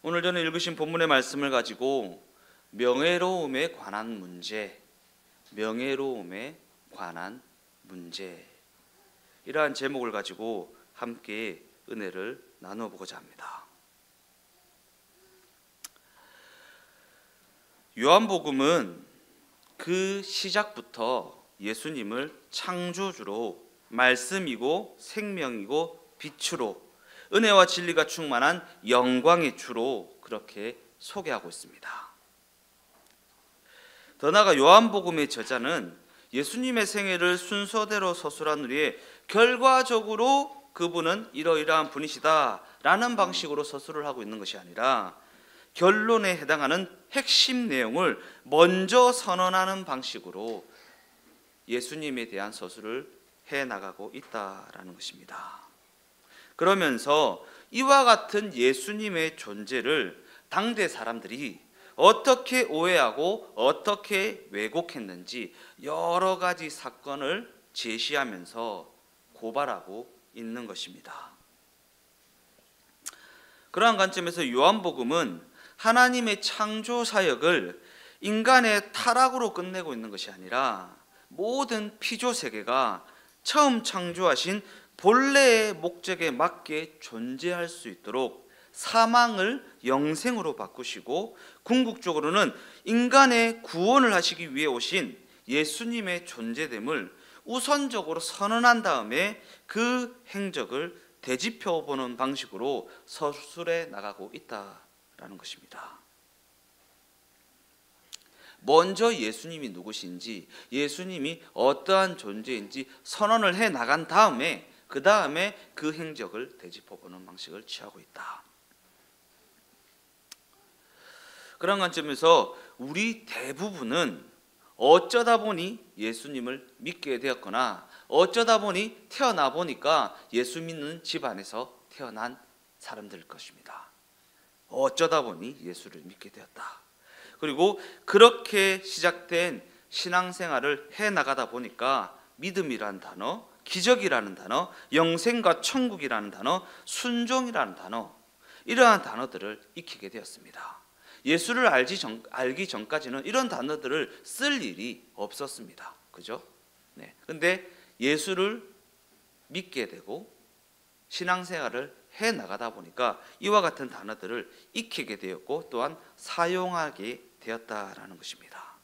오늘 저는 읽으신 본문의 말씀을 가지고 명예로움에 관한 문제, 명예로움에 관한 문제, 이러한 제목을 가지고 함께 은혜를 나눠보고자 합니다. 요한복음은 그 시작부터 예수님을 창조주로, 말씀이고 생명이고 빛으로, 은혜와 진리가 충만한 영광의 주로 그렇게 소개하고 있습니다. 더 나아가 요한복음의 저자는 예수님의 생애를 순서대로 서술한 후에 결과적으로 그분은 이러이러한 분이시다 라는 방식으로 서술을 하고 있는 것이 아니라 결론에 해당하는 핵심 내용을 먼저 선언하는 방식으로 예수님에 대한 서술을 해나가고 있다라는 것입니다. 그러면서 이와 같은 예수님의 존재를 당대 사람들이 어떻게 오해하고 어떻게 왜곡했는지 여러 가지 사건을 제시하면서 고발하고 있는 것입니다. 그러한 관점에서 요한복음은 하나님의 창조 사역을 인간의 타락으로 끝내고 있는 것이 아니라 모든 피조 세계가 처음 창조하신 본래의 목적에 맞게 존재할 수 있도록 사망을 영생으로 바꾸시고 궁극적으로는 인간의 구원을 하시기 위해 오신 예수님의 존재됨을 우선적으로 선언한 다음에 그 행적을 되짚어보는 방식으로 서술해 나가고 있다라는 것입니다. 먼저 예수님이 누구신지, 예수님이 어떠한 존재인지 선언을 해 나간 다음에 그 다음에 그 행적을 되짚어보는 방식을 취하고 있다. 그런 관점에서 우리 대부분은 어쩌다 보니 예수님을 믿게 되었거나 어쩌다 보니 태어나 보니까 예수 믿는 집안에서 태어난 사람들일 것입니다. 어쩌다 보니 예수를 믿게 되었다. 그리고 그렇게 시작된 신앙생활을 해나가다 보니까 믿음이라는 단어, 기적이라는 단어, 영생과 천국이라는 단어, 순종이라는 단어, 이러한 단어들을 익히게 되었습니다. 예수를 알기 전까지는 이런 단어들을 쓸 일이 없었습니다. 그죠? 네. 근데 예수를 믿게 되고 신앙생활을 해 나가다 보니까 이와 같은 단어들을 익히게 되었고 또한 사용하게 되었다라는 것입니다.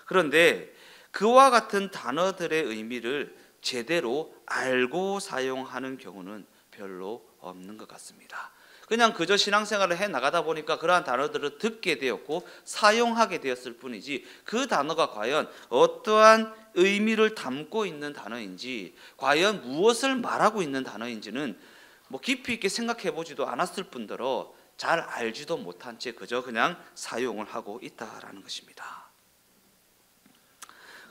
그런데 그와 같은 단어들의 의미를 제대로 알고 사용하는 경우는 별로 없는 것 같습니다. 그냥 그저 신앙생활을 해 나가다 보니까 그러한 단어들을 듣게 되었고 사용하게 되었을 뿐이지 그 단어가 과연 어떠한 의미를 담고 있는 단어인지, 과연 무엇을 말하고 있는 단어인지는 깊이 있게 생각해 보지도 않았을 뿐더러 잘 알지도 못한 채 그저 그냥 사용을 하고 있다라는 것입니다.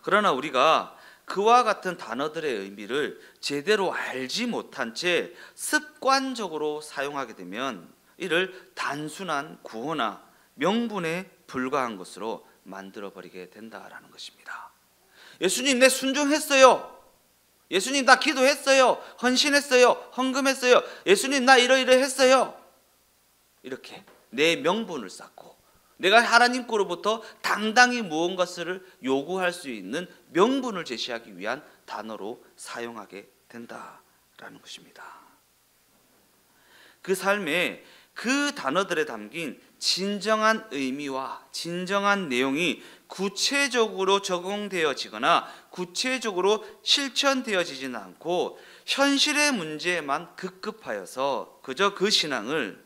그러나 우리가 그와 같은 단어들의 의미를 제대로 알지 못한 채 습관적으로 사용하게 되면 이를 단순한 구호나 명분에 불과한 것으로 만들어버리게 된다라는 것입니다. 예수님 내 순종했어요. 예수님 나 기도했어요. 헌신했어요. 헌금했어요. 예수님 나 이러이러했어요. 이렇게 내 명분을 쌓고 내가 하나님께로부터 당당히 무언가를 요구할 수 있는 명분을 제시하기 위한 단어로 사용하게 된다라는 것입니다. 그 삶에 그 단어들에 담긴 진정한 의미와 진정한 내용이 구체적으로 적용되어지거나 구체적으로 실천되어지지는 않고 현실의 문제에만 급급하여서 그저 그 신앙을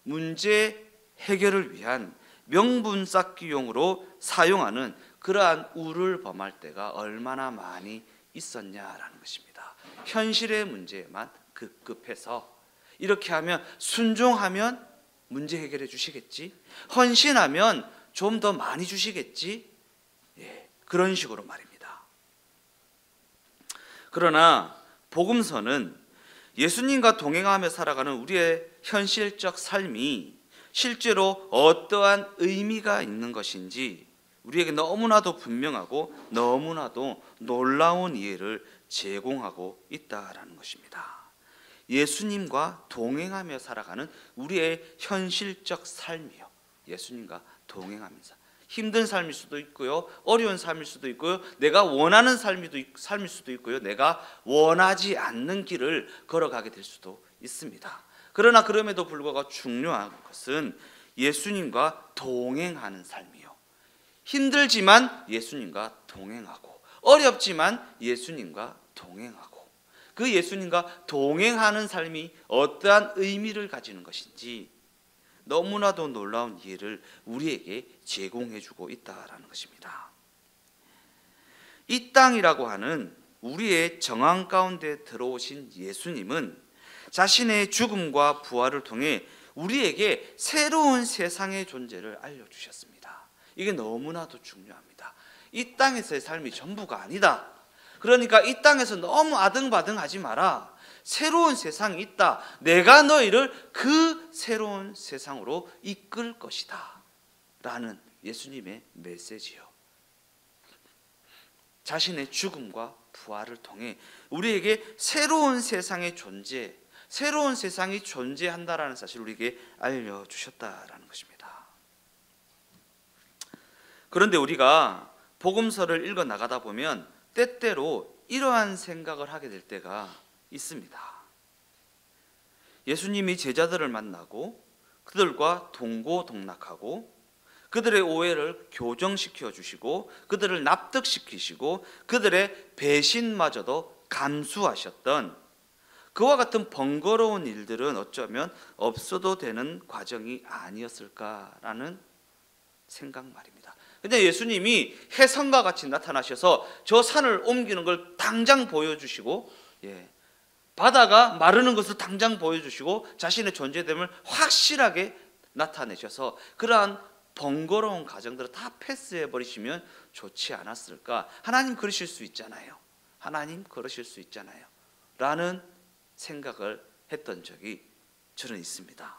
문제 해결을 위한 명분 쌓기용으로 사용하는 그러한 우를 범할 때가 얼마나 많이 있었냐라는 것입니다. 현실의 문제에만 급급해서 이렇게 하면, 순종하면 문제 해결해 주시겠지, 헌신하면 좀 더 많이 주시겠지, 그런 식으로 말입니다. 그러나 복음서는 예수님과 동행하며 살아가는 우리의 현실적 삶이 실제로 어떠한 의미가 있는 것인지 우리에게 너무나도 분명하고 너무나도 놀라운 이해를 제공하고 있다라는 것입니다. 예수님과 동행하며 살아가는 우리의 현실적 삶이요. 예수님과 동행하면서 힘든 삶일 수도 있고요, 어려운 삶일 수도 있고요, 내가 원하는 삶일 수도 있고요, 내가 원하지 않는 길을 걸어가게 될 수도 있습니다. 그러나 그럼에도 불구하고 중요한 것은 예수님과 동행하는 삶이요. 힘들지만 예수님과 동행하고, 어렵지만 예수님과 동행하고, 그 예수님과 동행하는 삶이 어떠한 의미를 가지는 것인지 너무나도 놀라운 이해를 우리에게 제공해주고 있다라는 것입니다. 이 땅이라고 하는 우리의 정황 가운데 들어오신 예수님은 자신의 죽음과 부활을 통해 우리에게 새로운 세상의 존재를 알려주셨습니다. 이게 너무나도 중요합니다. 이 땅에서의 삶이 전부가 아니다. 그러니까 이 땅에서 너무 아등바등하지 마라. 새로운 세상이 있다. 내가 너희를 그 새로운 세상으로 이끌 것이다 라는 예수님의 메시지요. 자신의 죽음과 부활을 통해 우리에게 새로운 세상의 존재, 새로운 세상이 존재한다라는 사실을 우리에게 알려주셨다라는 것입니다. 그런데 우리가 복음서를 읽어 나가다 보면 때때로 이러한 생각을 하게 될 때가 있습니다. 예수님이 제자들을 만나고 그들과 동고동락하고 그들의 오해를 교정시켜 주시고 그들을 납득시키시고 그들의 배신마저도 감수하셨던 그와 같은 번거로운 일들은 어쩌면 없어도 되는 과정이 아니었을까라는 생각 말입니다. 근데 예수님이 해성과 같이 나타나셔서 저 산을 옮기는 걸 당장 보여주시고, 바다가 마르는 것을 당장 보여주시고 자신의 존재됨을 확실하게 나타내셔서 그러한 번거로운 과정들을 다 패스해 버리시면 좋지 않았을까? 하나님 그러실 수 있잖아요. 하나님 그러실 수 있잖아요. 라는 생각을 했던 적이 저는 있습니다.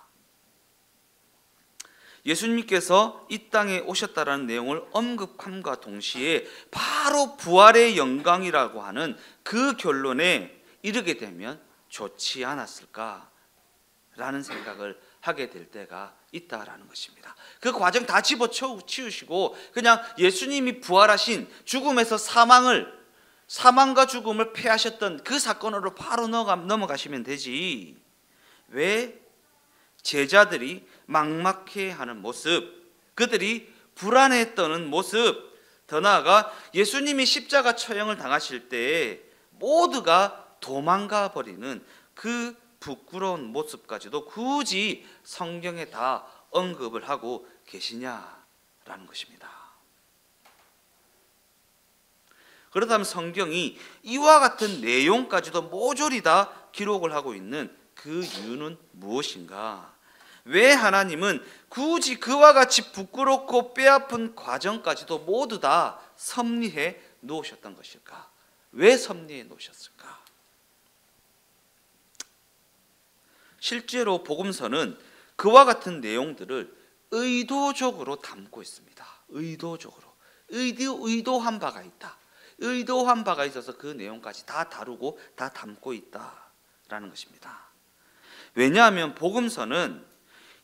예수님께서 이 땅에 오셨다라는 내용을 언급함과 동시에 바로 부활의 영광이라고 하는 그 결론에 이르게 되면 좋지 않았을까라는 생각을 하게 될 때가 있다라는 것입니다. 그 과정 다 집어치우시고 그냥 예수님이 부활하신 죽음에서 사망과 죽음을 패하셨던 그 사건으로 바로 넘어가시면 되지. 왜 제자들이 막막해하는 모습, 그들이 불안해 떠는 모습, 더 나아가 예수님이 십자가 처형을 당하실 때 모두가 도망가 버리는 그 부끄러운 모습까지도 굳이 성경에 다 언급을 하고 계시냐라는 것입니다. 그렇다면 성경이 이와 같은 내용까지도 모조리 다 기록을 하고 있는 그 이유는 무엇인가? 왜 하나님은 굳이 그와 같이 부끄럽고 뼈아픈 과정까지도 모두 다 섭리해 놓으셨던 것일까? 왜 섭리해 놓으셨을까? 실제로 복음서는 그와 같은 내용들을 의도적으로 담고 있습니다. 의도적으로. 의도한 바가 있다. 의도한 바가 있어서 그 내용까지 다 다루고 다 담고 있다라는 것입니다. 왜냐하면 복음서는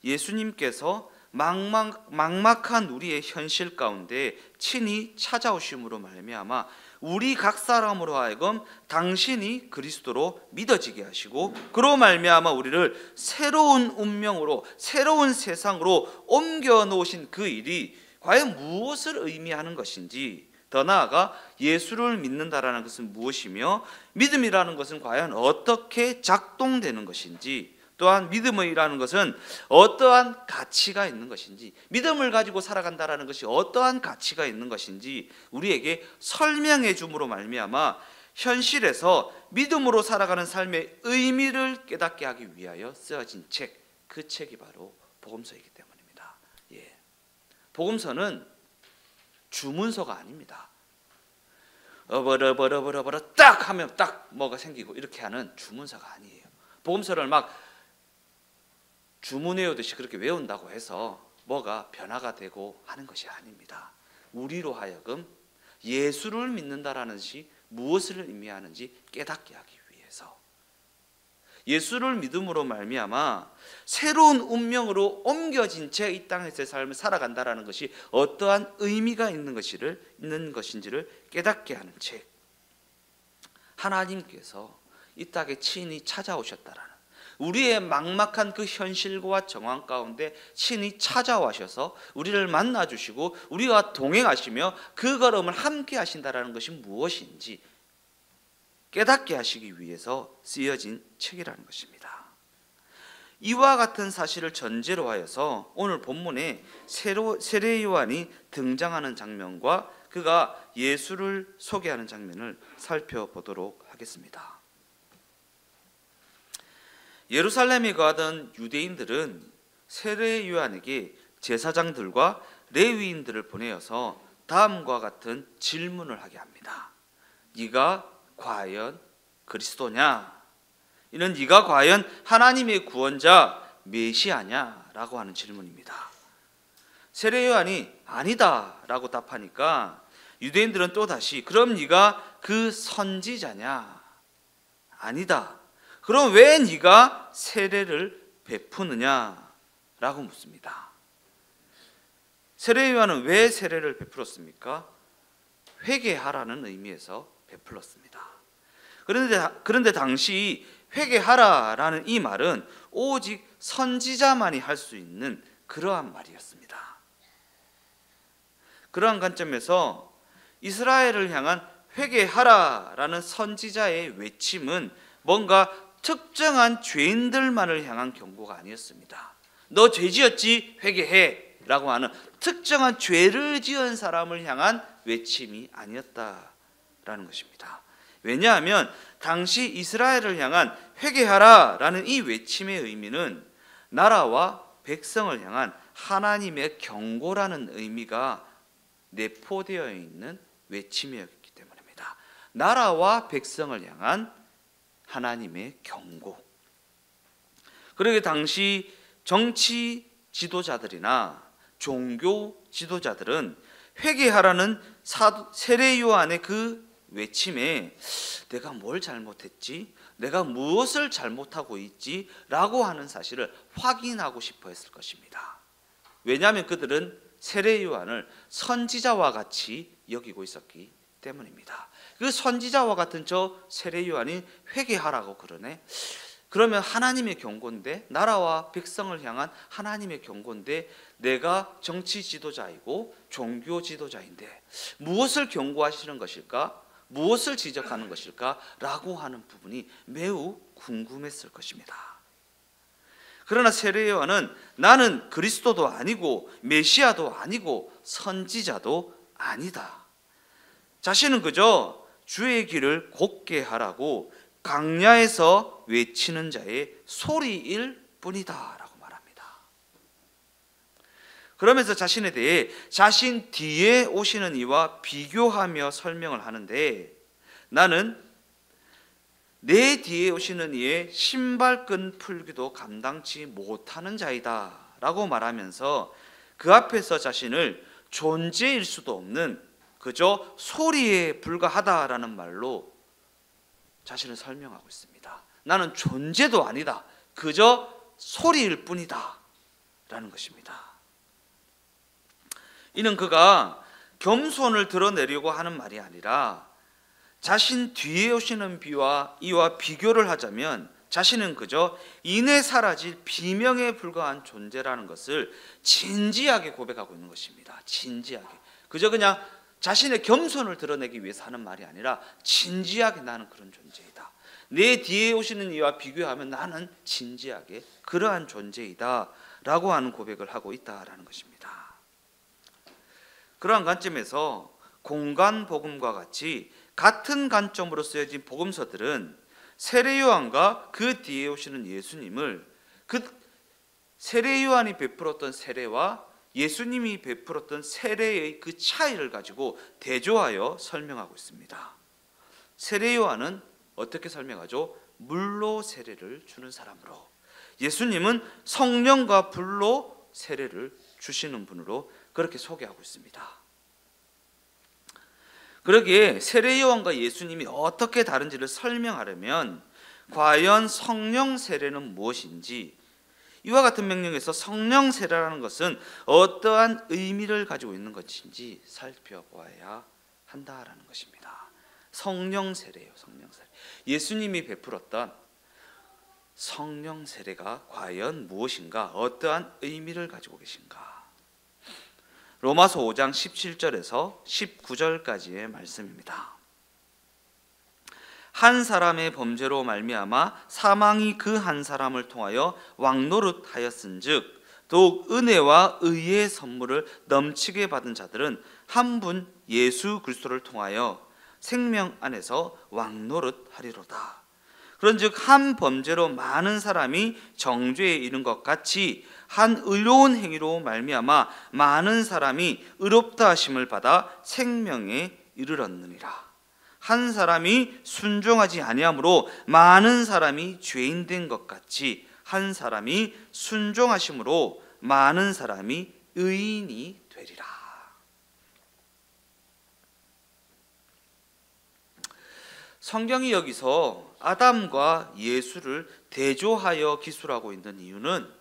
예수님께서 막막한 우리의 현실 가운데 친히 찾아오심으로 말미암아 우리 각 사람으로 하여금 당신이 그리스도로 믿어지게 하시고 그로 말미암아 우리를 새로운 운명으로 새로운 세상으로 옮겨 놓으신 그 일이 과연 무엇을 의미하는 것인지, 더 나아가 예수를 믿는다라는 것은 무엇이며 믿음이라는 것은 과연 어떻게 작동되는 것인지, 또한 믿음이라는 것은 어떠한 가치가 있는 것인지, 믿음을 가지고 살아간다라는 것이 어떠한 가치가 있는 것인지 우리에게 설명해 줌으로 말미암아 현실에서 믿음으로 살아가는 삶의 의미를 깨닫게 하기 위하여 쓰여진 책, 그 책이 바로 복음서이기 때문입니다. 복음서는 주문서가 아닙니다. 어버러버러버러버러 딱 하면 딱 뭐가 생기고 이렇게 하는 주문서가 아니에요. 복음서를 막 주문 외우듯이 그렇게 외운다고 해서 뭐가 변화가 되고 하는 것이 아닙니다. 우리로 하여금 예수를 믿는다라는 것이 무엇을 의미하는지 깨닫게 하기 위해서, 예수를 믿음으로 말미암아 새로운 운명으로 옮겨진 채 이 땅에서의 삶을 살아간다라는 것이 어떠한 의미가 있는 것인지를 깨닫게 하는 책. 하나님께서 이 땅에 친히 찾아오셨다라는, 우리의 막막한 그 현실과 정황 가운데 친히 찾아와셔서 우리를 만나주시고 우리와 동행하시며 그 걸음을 함께 하신다라는 것이 무엇인지 깨닫게 하시기 위해서 쓰여진 책이라는 것입니다. 이와 같은 사실을 전제로 하여서 오늘 본문에 세례 요한이 등장하는 장면과 그가 예수를 소개하는 장면을 살펴보도록 하겠습니다. 예루살렘에 거하던 유대인들은 세례 요한에게 제사장들과 레위인들을 보내어서 다음과 같은 질문을 하게 합니다. 네가 과연 그리스도냐? 이는 네가 과연 하나님의 구원자 메시아냐? 라고 하는 질문입니다. 세례 요한이 아니다 라고 답하니까 유대인들은 또다시 그럼 네가 그 선지자냐? 아니다. 그럼 왜 네가 세례를 베푸느냐? 라고 묻습니다. 세례 요한은 왜 세례를 베풀었습니까? 회개하라는 의미에서 베풀었습니다. 그런데 당시 회개하라라는 이 말은 오직 선지자만이 할 수 있는 그러한 말이었습니다. 그러한 관점에서 이스라엘을 향한 회개하라라는 선지자의 외침은 뭔가 특정한 죄인들만을 향한 경고가 아니었습니다. 너 죄 지었지? 회개해 라고 하는 특정한 죄를 지은 사람을 향한 외침이 아니었다라는 것입니다. 왜냐하면 당시 이스라엘을 향한 회개하라라는 이 외침의 의미는 나라와 백성을 향한 하나님의 경고라는 의미가 내포되어 있는 외침이었기 때문입니다. 나라와 백성을 향한 하나님의 경고. 그러게 당시 정치 지도자들이나 종교 지도자들은 회개하라는 세례 요한의 그 외침에 내가 뭘 잘못했지? 내가 무엇을 잘못하고 있지? 라고 하는 사실을 확인하고 싶어 했을 것입니다. 왜냐하면 그들은 세례 요한을 선지자와 같이 여기고 있었기 때문입니다. 그 선지자와 같은 저 세례 요한이 회개하라고 그러네. 그러면 하나님의 경고인데, 나라와 백성을 향한 하나님의 경고인데 내가 정치 지도자이고 종교 지도자인데 무엇을 경고하시는 것일까? 무엇을 지적하는 것일까? 라고 하는 부분이 매우 궁금했을 것입니다. 그러나 세례 요한은 나는 그리스도도 아니고 메시아도 아니고 선지자도 아니다. 자신은 그저 주의 길을 곧게 하라고 광야에서 외치는 자의 소리일 뿐이다 라고 말합니다. 그러면서 자신에 대해 자신 뒤에 오시는 이와 비교하며 설명을 하는데, 나는 내 뒤에 오시는 이의 신발끈 풀기도 감당치 못하는 자이다 라고 말하면서 그 앞에서 자신을 존재일 수도 없는 그저 소리에 불과하다라는 말로 자신을 설명하고 있습니다. 나는 존재도 아니다. 그저 소리일 뿐이다 라는 것입니다. 이는 그가 겸손을 드러내려고 하는 말이 아니라 자신 뒤에 오시는 이와 비교를 하자면 자신은 그저 이내 사라질 비명에 불과한 존재라는 것을 진지하게 고백하고 있는 것입니다. 진지하게. 그저 그냥 자신의 겸손을 드러내기 위해서 하는 말이 아니라 진지하게 나는 그런 존재이다. 내 뒤에 오시는 이와 비교하면 나는 진지하게 그러한 존재이다 라고 하는 고백을 하고 있다라는 것입니다. 그러한 관점에서 공간 복음과 같이 같은 관점으로 쓰여진 복음서들은 세례 요한과 그 뒤에 오시는 예수님을 그 세례 요한이 베풀었던 세례와 예수님이 베풀었던 세례의 그 차이를 가지고 대조하여 설명하고 있습니다. 세례 요한은 어떻게 설명하죠? 물로 세례를 주는 사람으로, 예수님은 성령과 불로 세례를 주시는 분으로 그렇게 소개하고 있습니다. 그러기에 세례 요한과 예수님이 어떻게 다른지를 설명하려면 과연 성령 세례는 무엇인지, 이와 같은 명령에서 성령 세례라는 것은 어떠한 의미를 가지고 있는 것인지 살펴보아야 한다라는 것입니다. 성령 세례예요. 성령 세례. 예수님이 베풀었던 성령 세례가 과연 무엇인가, 어떠한 의미를 가지고 계신가. 로마서 5장 17절에서 19절까지의 말씀입니다. 한 사람의 범죄로 말미암아 사망이 그 한 사람을 통하여 왕노릇하였은즉 더욱 은혜와 의의 선물을 넘치게 받은 자들은 한 분 예수 그리스도를 통하여 생명 안에서 왕노릇하리로다. 그런즉 한 범죄로 많은 사람이 정죄에 이른 것 같이 한 의로운 행위로 말미암아 많은 사람이 의롭다 하심을 받아 생명에 이르렀느니라. 한 사람이 순종하지 아니함으로 많은 사람이 죄인 된 것 같이 한 사람이 순종하심으로 많은 사람이 의인이 되리라. 성경이 여기서 아담과 예수를 대조하여 기술하고 있는 이유는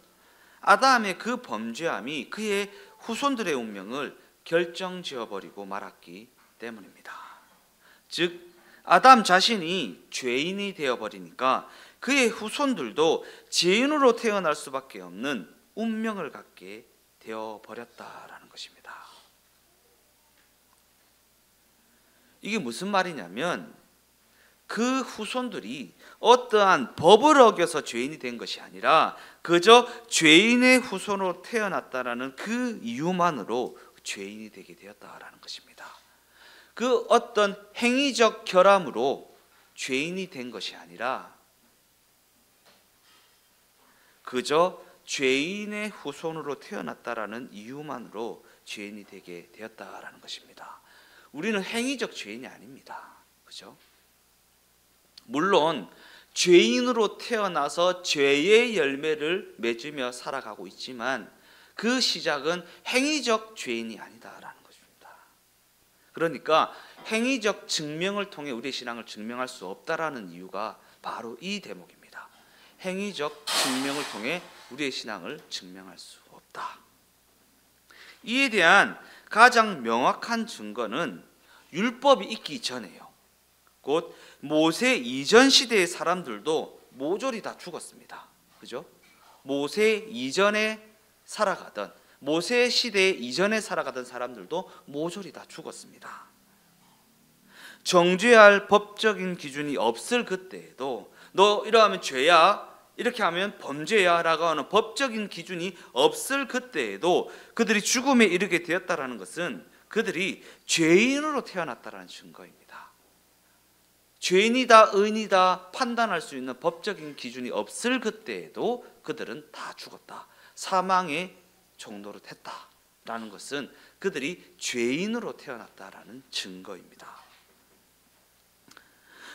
아담의 그 범죄함이 그의 후손들의 운명을 결정지어버리고 말았기 때문입니다. 즉 아담 자신이 죄인이 되어버리니까 그의 후손들도 죄인으로 태어날 수밖에 없는 운명을 갖게 되어버렸다라는 것입니다. 이게 무슨 말이냐면 그 후손들이 어떠한 법을 어겨서 죄인이 된 것이 아니라 그저 죄인의 후손으로 태어났다라는 그 이유만으로 죄인이 되게 되었다라는 것입니다. 그 어떤 행위적 결함으로 죄인이 된 것이 아니라 그저 죄인의 후손으로 태어났다라는 이유만으로 죄인이 되게 되었다라는 것입니다. 우리는 행위적 죄인이 아닙니다. 그죠? 물론 죄인으로 태어나서 죄의 열매를 맺으며 살아가고 있지만 그 시작은 행위적 죄인이 아니다라는 것입니다. 그러니까 행위적 증명을 통해 우리의 신앙을 증명할 수 없다라는 이유가 바로 이 대목입니다. 행위적 증명을 통해 우리의 신앙을 증명할 수 없다. 이에 대한 가장 명확한 증거는 율법이 있기 전에요. 곧 모세 이전 시대의 사람들도 모조리 다 죽었습니다. 그죠? 모세 이전에 살아가던, 모세 시대 이전에 살아가던 사람들도 모조리 다 죽었습니다. 정죄할 법적인 기준이 없을 그때에도 너 이러하면 죄야, 이렇게 하면 범죄야 라고 하는 법적인 기준이 없을 그때에도 그들이 죽음에 이르게 되었다는 것은 그들이 죄인으로 태어났다는 증거입니다. 죄인이다 의인이다 판단할 수 있는 법적인 기준이 없을 그때에도 그들은 다 죽었다, 사망의 종로를 했다라는 것은 그들이 죄인으로 태어났다라는 증거입니다.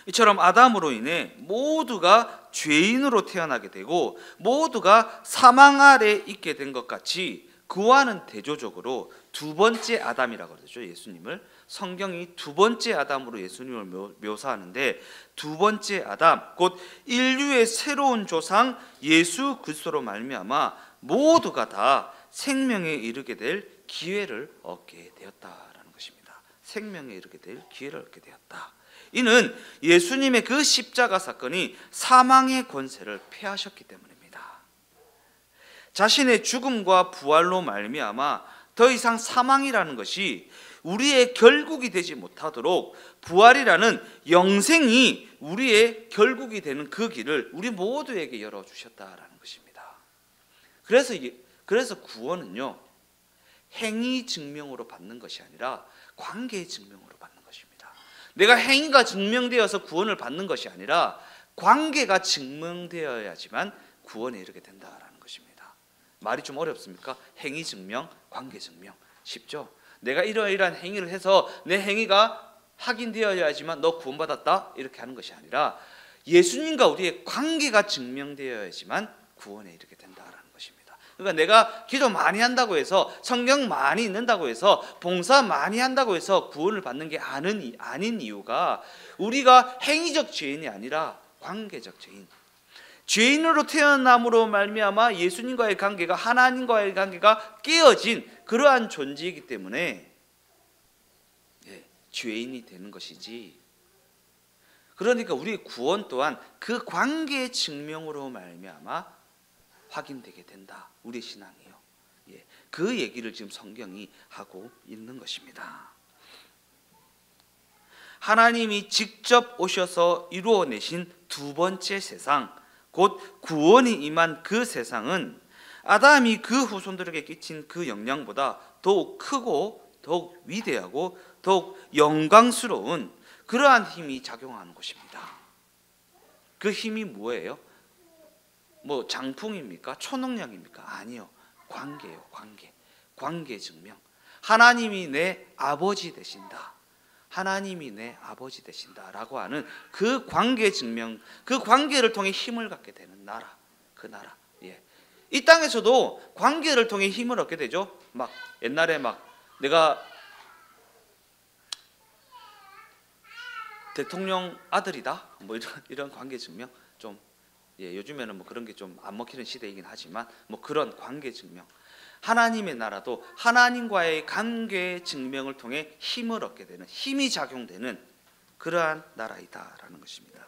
이처럼 아담으로 인해 모두가 죄인으로 태어나게 되고 모두가 사망 아래 있게 된 것 같이 그와는 대조적으로 두 번째 아담이라고 그러죠. 예수님을 성경이 두 번째 아담으로 예수님을 묘사하는데 두 번째 아담 곧 인류의 새로운 조상 예수 그리스도로 말미암아 모두가 다 생명에 이르게 될 기회를 얻게 되었다라는 것입니다. 생명에 이르게 될 기회를 얻게 되었다. 이는 예수님의 그 십자가 사건이 사망의 권세를 폐하셨기 때문입니다. 자신의 죽음과 부활로 말미암아 더 이상 사망이라는 것이 우리의 결국이 되지 못하도록 부활이라는 영생이 우리의 결국이 되는 그 길을 우리 모두에게 열어주셨다라는 것입니다. 그래서 구원은요, 행위 증명으로 받는 것이 아니라 관계의 증명으로 받는 것입니다. 내가 행위가 증명되어서 구원을 받는 것이 아니라 관계가 증명되어야지만 구원에 이르게 된다라는 것입니다. 말이 좀 어렵습니까? 행위 증명, 관계 증명. 쉽죠? 내가 이러이러한 행위를 해서 내 행위가 확인되어야지만 너 구원받았다 이렇게 하는 것이 아니라 예수님과 우리의 관계가 증명되어야지만 구원에 이르게 된다라는 것입니다. 그러니까 내가 기도 많이 한다고 해서 성경 많이 읽는다고 해서 봉사 많이 한다고 해서 구원을 받는 게 아닌 이유가 우리가 행위적 죄인이 아니라 관계적 죄인. 죄인으로 태어남으로 말미암아 예수님과의 관계가, 하나님과의 관계가 깨어진 그러한 존재이기 때문에 죄인이 되는 것이지. 그러니까 우리의 구원 또한 그 관계의 증명으로 말미암아 확인되게 된다. 우리의 신앙이요. 그 얘기를 지금 성경이 하고 있는 것입니다. 하나님이 직접 오셔서 이루어내신 두 번째 세상, 곧 구원이 임한 그 세상은 아담이 그 후손들에게 끼친 그 영향보다 더욱 크고 더욱 위대하고 더욱 영광스러운 그러한 힘이 작용하는 것입니다. 그 힘이 뭐예요? 뭐 장풍입니까? 초능력입니까? 아니요. 관계예요. 관계 증명. 하나님이 내 아버지 되신다. 하나님이 내 아버지 되신다라고 하는 그 관계 증명, 그 관계를 통해 힘을 갖게 되는 나라, 그 나라. 이 땅에서도 관계를 통해 힘을 얻게 되죠. 막 옛날에 막 내가 대통령 아들이다, 뭐 이런 관계 증명 좀 요즘에는 뭐 그런 게 좀 안 먹히는 시대이긴 하지만 뭐 그런 관계 증명. 하나님의 나라도 하나님과의 관계 증명을 통해 힘을 얻게 되는, 힘이 작용되는 그러한 나라이다라는 것입니다.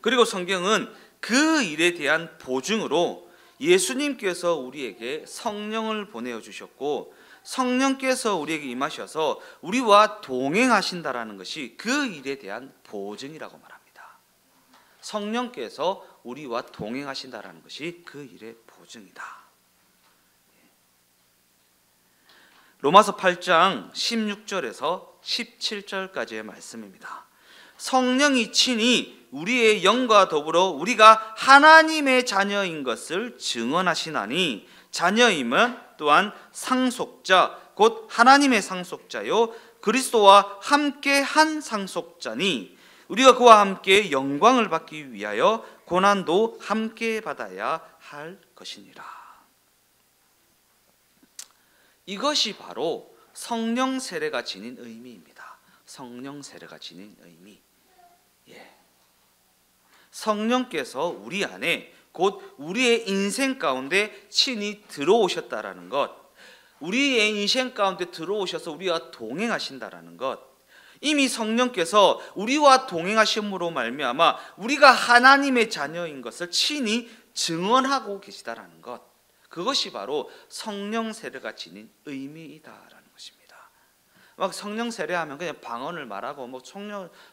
그리고 성경은 그 일에 대한 보증으로 예수님께서 우리에게 성령을 보내어 주셨고 성령께서 우리에게 임하셔서 우리와 동행하신다라는 것이 그 일에 대한 보증이라고 말합니다. 성령께서 우리와 동행하신다라는 것이 그 일의 보증이다. 로마서 8장 16절에서 17절까지의 말씀입니다. 성령이 친히 우리의 영과 더불어 우리가 하나님의 자녀인 것을 증언하시나니, 자녀임은 또한 상속자 곧 하나님의 상속자요 그리스도와 함께 한 상속자니, 우리가 그와 함께 영광을 받기 위하여 고난도 함께 받아야 할 것이니라. 이것이 바로 성령 세례가 지닌 의미입니다. 성령 세례가 지닌 의미. 성령께서 우리 안에, 곧 우리의 인생 가운데 친히 들어오셨다라는 것, 우리의 인생 가운데 들어오셔서 우리와 동행하신다라는 것, 이미 성령께서 우리와 동행하심으로 말미암아 우리가 하나님의 자녀인 것을 친히 증언하고 계시다라는 것, 그것이 바로 성령 세례가 지닌 의미이다라는 것입니다. 막 성령 세례하면 그냥 방언을 말하고 뭐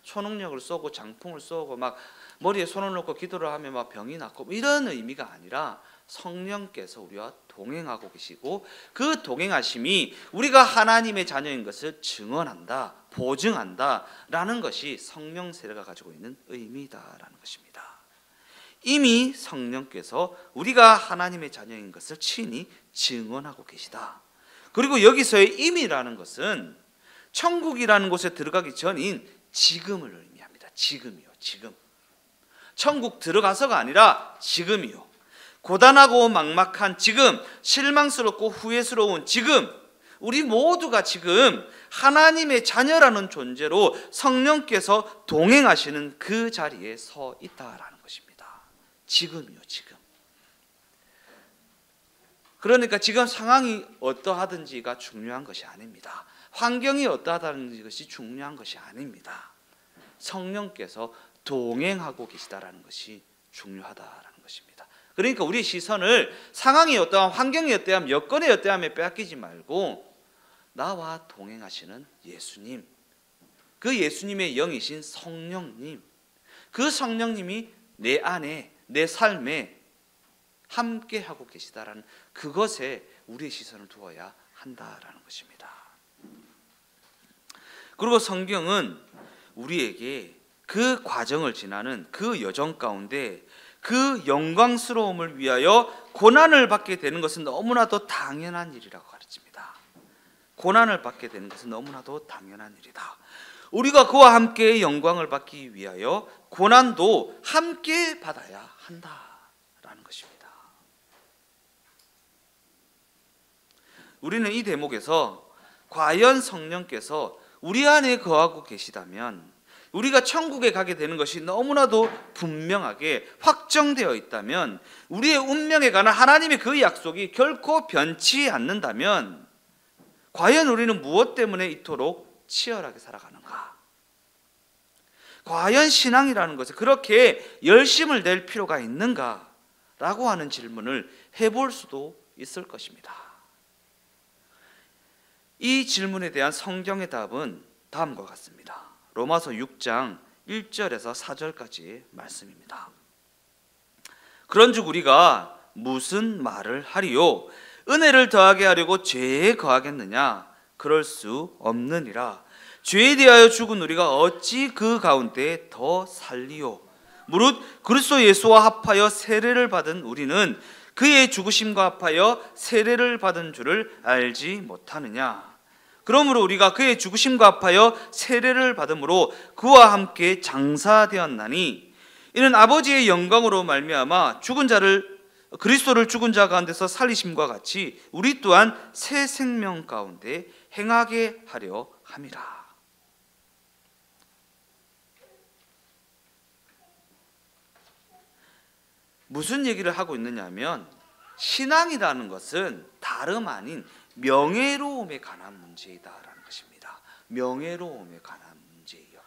초능력을 쏘고 장풍을 쏘고 막 머리에 손을 놓고 기도를 하면 막 병이 낫고 이런 의미가 아니라 성령께서 우리와 동행하고 계시고 그 동행하심이 우리가 하나님의 자녀인 것을 증언한다, 보증한다라는 것이 성령 세례가 가지고 있는 의미다라는 것입니다. 이미 성령께서 우리가 하나님의 자녀인 것을 친히 증언하고 계시다. 그리고 여기서의 임이라는 것은 천국이라는 곳에 들어가기 전인 지금을 의미합니다. 지금이요, 지금. 천국 들어가서가 아니라 지금이요. 고단하고 막막한 지금, 실망스럽고 후회스러운 지금, 우리 모두가 지금 하나님의 자녀라는 존재로 성령께서 동행하시는 그 자리에 서 있다라는 것입니다. 지금이요, 지금. 그러니까 지금 상황이 어떠하든지가 중요한 것이 아닙니다. 환경이 어떠하다는 것이 중요한 것이 아닙니다. 성령께서 동행하고 계시다라는 것이 중요하다라는 것입니다. 그러니까 우리의 시선을 상황이 어떠한, 환경이 어떠한, 여건이 어떠함에 빼앗기지 말고 나와 동행하시는 예수님, 그 예수님의 영이신 성령님, 그 성령님이 내 안에, 내 삶에 함께 하고 계시다라는 그것에 우리의 시선을 두어야 한다라는 것입니다. 그리고 성경은 우리에게 그 과정을 지나는 그 여정 가운데 그 영광스러움을 위하여 고난을 받게 되는 것은 너무나도 당연한 일이라고 가르칩니다. 고난을 받게 되는 것은 너무나도 당연한 일이다. 우리가 그와 함께 영광을 받기 위하여 고난도 함께 받아야 한다라는 것입니다. 우리는 이 대목에서 과연 성령께서 우리 안에 거하고 계시다면 우리가 천국에 가게 되는 것이 너무나도 분명하게 확정되어 있다면, 우리의 운명에 관한 하나님의 그 약속이 결코 변치 않는다면 과연 우리는 무엇 때문에 이토록 치열하게 살아가는가? 과연 신앙이라는 것은 그렇게 열심을 낼 필요가 있는가? 라고 하는 질문을 해볼 수도 있을 것입니다. 이 질문에 대한 성경의 답은 다음과 같습니다. 로마서 6장 1절에서 4절까지 말씀입니다. 그런즉 우리가 무슨 말을 하리요? 은혜를 더하게 하려고 죄에 거하겠느냐? 그럴 수 없느니라. 죄에 대하여 죽은 우리가 어찌 그 가운데 더 살리요? 무릇 그리스도 예수와 합하여 세례를 받은 우리는 그의 죽으심과 합하여 세례를 받은 줄을 알지 못하느냐? 그러므로 우리가 그의 죽으심과 합하여 세례를 받음으로 그와 함께 장사되었나니, 이는 아버지의 영광으로 말미암아 죽은 자를, 그리스도를 죽은 자 가운데서 살리심과 같이 우리 또한 새 생명 가운데 행하게 하려 함이라. 무슨 얘기를 하고 있느냐 하면, 신앙이라는 것은 다름 아닌 명예로움에 관한 문제이다라는 것입니다. 명예로움에 관한 문제예요.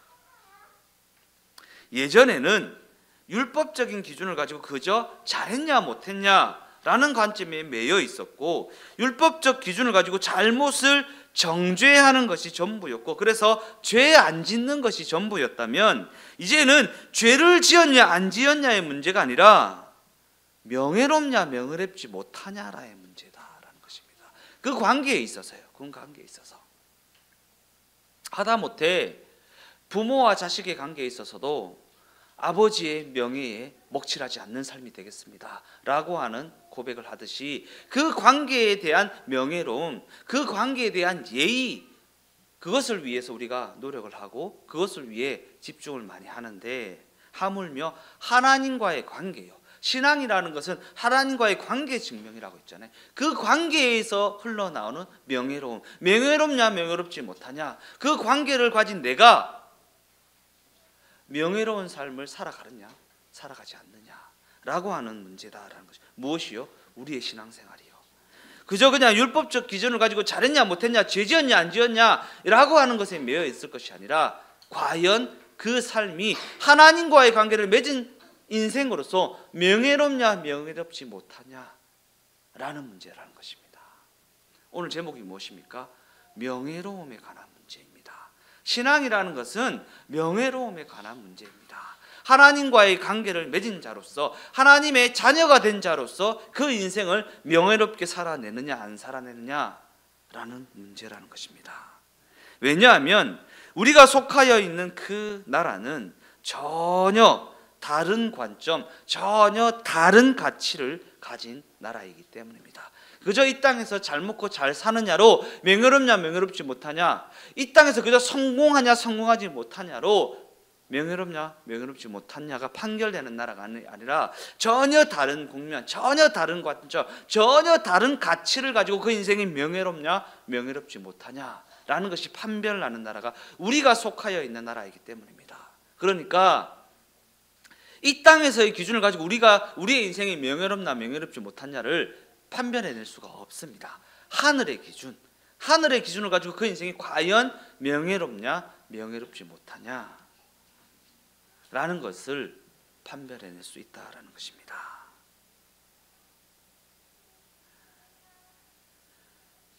예전에는 율법적인 기준을 가지고 그저 잘했냐 못했냐라는 관점에 매여 있었고, 율법적 기준을 가지고 잘못을 정죄하는 것이 전부였고, 그래서 죄 안 짓는 것이 전부였다면, 이제는 죄를 지었냐 안 지었냐의 문제가 아니라 명예롭냐 명예롭지 못하냐라의 문제다라는 것입니다. 그 관계에 있어서요. 그 관계에 있어서 하다못해 부모와 자식의 관계에 있어서도 아버지의 명예에 먹칠하지 않는 삶이 되겠습니다 라고 하는 고백을 하듯이, 그 관계에 대한 명예로움, 그 관계에 대한 예의, 그것을 위해서 우리가 노력을 하고 그것을 위해 집중을 많이 하는데, 하물며 하나님과의 관계요, 신앙이라는 것은 하나님과의 관계 증명이라고 했잖아요. 그 관계에서 흘러나오는 명예로움, 명예롭냐 명예롭지 못하냐, 그 관계를 가진 내가 명예로운 삶을 살아가느냐 살아가지 않느냐라고 하는 문제다라는 것이 무엇이요? 우리의 신앙생활이요. 그저 그냥 율법적 기준을 가지고 잘했냐 못했냐, 죄 지었냐 안 지었냐라고 하는 것에 매여 있을 것이 아니라, 과연 그 삶이 하나님과의 관계를 맺은 인생으로서 명예롭냐 명예롭지 못하냐라는 문제라는 것입니다. 오늘 제목이 무엇입니까? 명예로움에 관한 문제입니다. 신앙이라는 것은 명예로움에 관한 문제입니다. 하나님과의 관계를 맺은 자로서, 하나님의 자녀가 된 자로서 그 인생을 명예롭게 살아내느냐 안 살아내느냐라는 문제라는 것입니다. 왜냐하면 우리가 속하여 있는 그 나라는 전혀 다른 관점, 전혀 다른 가치를 가진 나라이기 때문입니다. 그저 이 땅에서 잘 먹고 잘 사느냐로 명예롭냐 명예롭지 못하냐, 이 땅에서 그저 성공하냐 성공하지 못하냐로 명예롭냐 명예롭지 못하냐가 판결되는 나라가 아니라, 전혀 다른 국면, 전혀 다른 관점, 전혀 다른 가치를 가지고 그 인생이 명예롭냐 명예롭지 못하냐라는 것이 판별나는 나라가 우리가 속하여 있는 나라이기 때문입니다. 그러니까 이 땅에서의 기준을 가지고 우리가 우리의 인생이 명예롭나 명예롭지 못하냐를 판별해낼 수가 없습니다. 하늘의 기준, 하늘의 기준을 가지고 그 인생이 과연 명예롭냐 명예롭지 못하냐 라는 것을 판별해낼 수 있다라는 것입니다.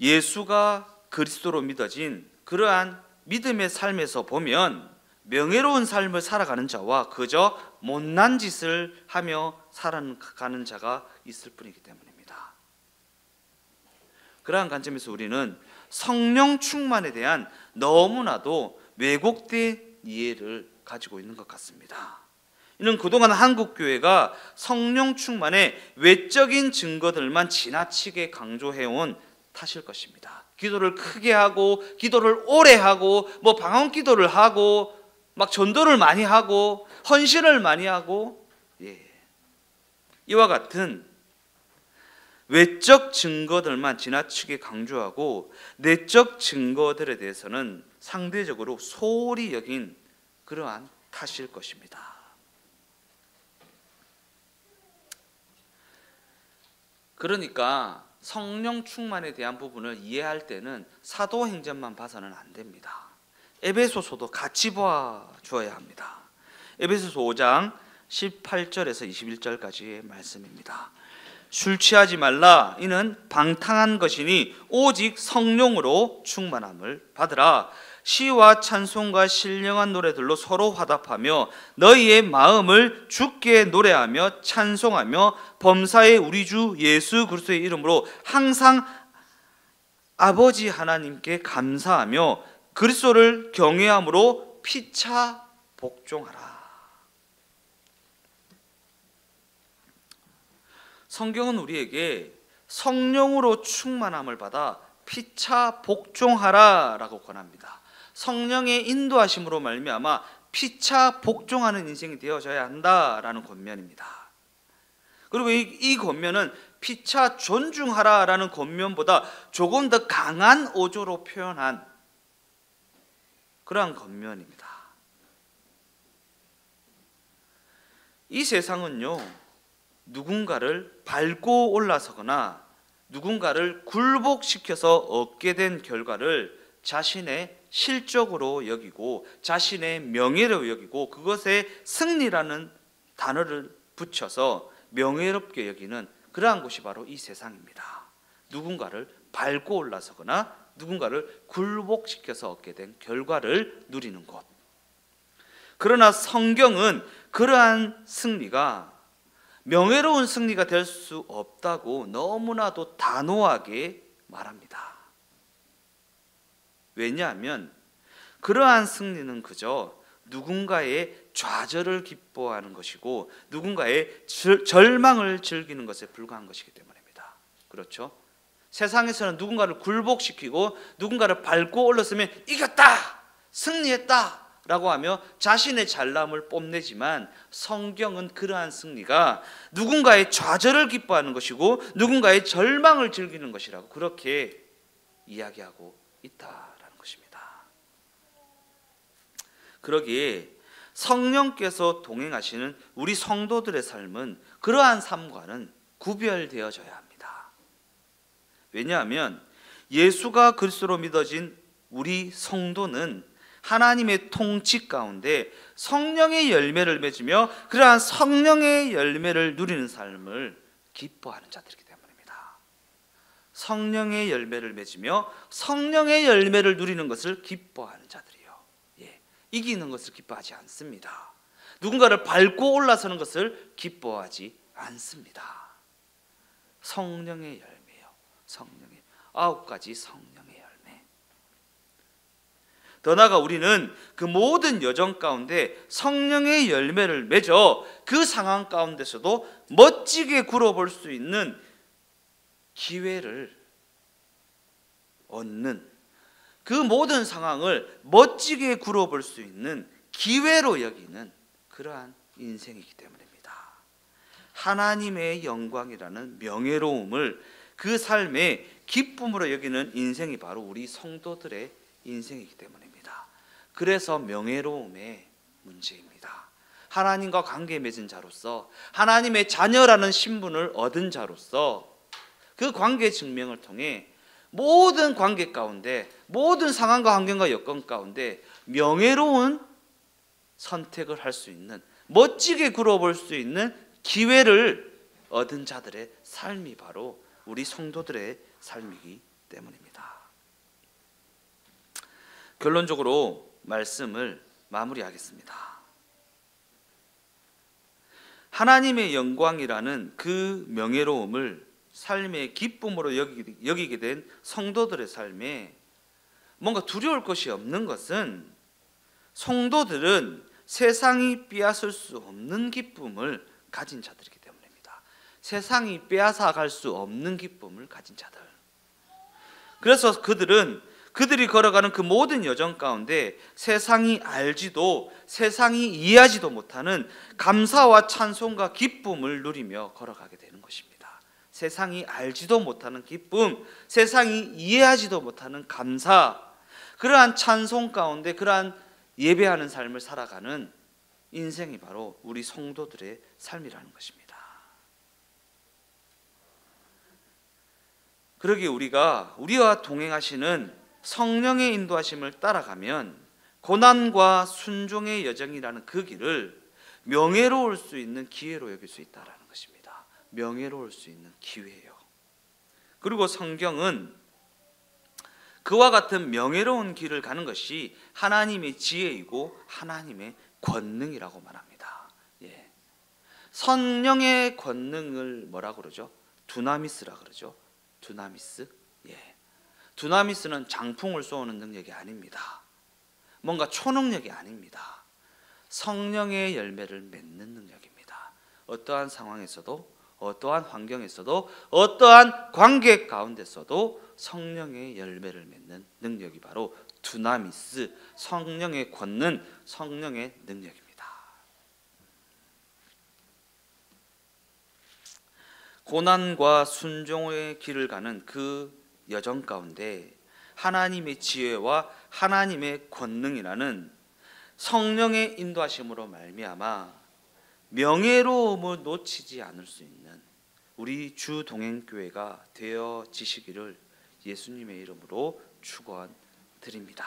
예수가 그리스도로 믿어진 그러한 믿음의 삶에서 보면, 명예로운 삶을 살아가는 자와 그저 못난 짓을 하며 살아가는 자가 있을 뿐이기 때문입니다. 그러한 관점에서 우리는 성령 충만에 대한 너무나도 왜곡된 이해를 가지고 있는 것 같습니다. 이는 그동안 한국교회가 성령 충만의 외적인 증거들만 지나치게 강조해온 탓일 것입니다. 기도를 크게 하고, 기도를 오래 하고, 방언 기도를 하고, 막 전도를 많이 하고, 헌신을 많이 하고, 이와 같은 외적 증거들만 지나치게 강조하고, 내적 증거들에 대해서는 상대적으로 소홀히 여긴 그러한 탓일 것입니다. 그러니까 성령 충만에 대한 부분을 이해할 때는 사도행전만 봐서는 안 됩니다. 에베소서도 같이 봐줘야 합니다. 에베소서 5장 18절에서 21절까지의 말씀입니다. 술 취하지 말라. 이는 방탕한 것이니 오직 성령으로 충만함을 받으라. 시와 찬송과 신령한 노래들로 서로 화답하며 너희의 마음을 주께 노래하며 찬송하며 범사의 우리 주 예수 그리스도의 이름으로 항상 아버지 하나님께 감사하며 그리스도를 경외함으로 피차 복종하라. 성경은 우리에게 성령으로 충만함을 받아 피차 복종하라 라고 권합니다. 성령의 인도하심으로 말미암아 피차 복종하는 인생이 되어져야 한다라는 권면입니다. 그리고 이 권면은 피차 존중하라라는 권면보다 조금 더 강한 어조로 표현한 그러한 권면입니다. 이 세상은요, 누군가를 밟고 올라서거나 누군가를 굴복시켜서 얻게 된 결과를 자신의 실적으로 여기고 자신의 명예로 여기고 그것에 승리라는 단어를 붙여서 명예롭게 여기는 그러한 곳이 바로 이 세상입니다. 누군가를 밟고 올라서거나 누군가를 굴복시켜서 얻게 된 결과를 누리는 곳. 그러나 성경은 그러한 승리가 명예로운 승리가 될 수 없다고 너무나도 단호하게 말합니다. 왜냐하면 그러한 승리는 그저 누군가의 좌절을 기뻐하는 것이고 누군가의 절망을 즐기는 것에 불과한 것이기 때문입니다. 그렇죠? 세상에서는 누군가를 굴복시키고 누군가를 밟고 올랐으면 이겼다! 승리했다! 라고 하며 자신의 잘남을 뽐내지만 성경은 그러한 승리가 누군가의 좌절을 기뻐하는 것이고 누군가의 절망을 즐기는 것이라고 그렇게 이야기하고 있다라는 것입니다. 그러기에 성령께서 동행하시는 우리 성도들의 삶은 그러한 삶과는 구별되어져야 합니다. 왜냐하면 예수가 그리스도로 믿어진 우리 성도는 하나님의 통치 가운데 성령의 열매를 맺으며 그러한 성령의 열매를 누리는 삶을 기뻐하는 자들이기 때문입니다. 성령의 열매를 맺으며 성령의 열매를 누리는 것을 기뻐하는 자들이요. 이기는 것을 기뻐하지 않습니다. 누군가를 밟고 올라서는 것을 기뻐하지 않습니다. 성령의 열매요. 성령의 9가지 성령의 열매. 더 나아가 우리는 그 모든 여정 가운데 성령의 열매를 맺어 그 상황 가운데서도 멋지게 굴어볼 수 있는 기회를 얻는, 그 모든 상황을 멋지게 굴어볼 수 있는 기회로 여기는 그러한 인생이기 때문입니다. 하나님의 영광이라는 명예로움을 그 삶의 기쁨으로 여기는 인생이 바로 우리 성도들의 인생이기 때문입니다. 그래서 명예로움의 문제입니다. 하나님과 관계 맺은 자로서 하나님의 자녀라는 신분을 얻은 자로서 그 관계 증명을 통해 모든 관계 가운데 모든 상황과 환경과 여건 가운데 명예로운 선택을 할 수 있는, 멋지게 굴어볼 수 있는 기회를 얻은 자들의 삶이 바로 우리 성도들의 삶이기 때문입니다. 결론적으로 말씀을 마무리하겠습니다. 하나님의 영광이라는 그 명예로움을 삶의 기쁨으로 여기게 된 성도들의 삶에 뭔가 두려울 것이 없는 것은 성도들은 세상이 빼앗을 수 없는 기쁨을 가진 자들이기 때문입니다. 세상이 빼앗아갈 수 없는 기쁨을 가진 자들. 그래서 그들이 걸어가는 그 모든 여정 가운데 세상이 알지도 세상이 이해하지도 못하는 감사와 찬송과 기쁨을 누리며 걸어가게 되는 것입니다. 세상이 알지도 못하는 기쁨, 세상이 이해하지도 못하는 감사, 그러한 찬송 가운데 그러한 예배하는 삶을 살아가는 인생이 바로 우리 성도들의 삶이라는 것입니다. 그러기에 우리와 동행하시는 성령의 인도하심을 따라가면 고난과 순종의 여정이라는 그 길을 명예로울 수 있는 기회로 여길 수 있다는 것입니다. 명예로울 수 있는 기회예요. 그리고 성경은 그와 같은 명예로운 길을 가는 것이 하나님의 지혜이고 하나님의 권능이라고 말합니다. 예. 성령의 권능을 뭐라고 그러죠? 두나미스라 그러죠. 두나미스. 예. 두나미스는 장풍을 쏘는 능력이 아닙니다. 뭔가 초능력이 아닙니다. 성령의 열매를 맺는 능력입니다. 어떠한 상황에서도, 어떠한 환경에서도, 어떠한 관계 가운데서도 성령의 열매를 맺는 능력이 바로 두나미스, 성령의 권능, 성령의 능력입니다. 고난과 순종의 길을 가는 그 여정 가운데 하나님의 지혜와 하나님의 권능이라는 성령의 인도하심으로 말미암아 명예로움을 놓치지 않을 수 있는 우리 주 동행교회가 되어지시기를 예수님의 이름으로 축원드립니다.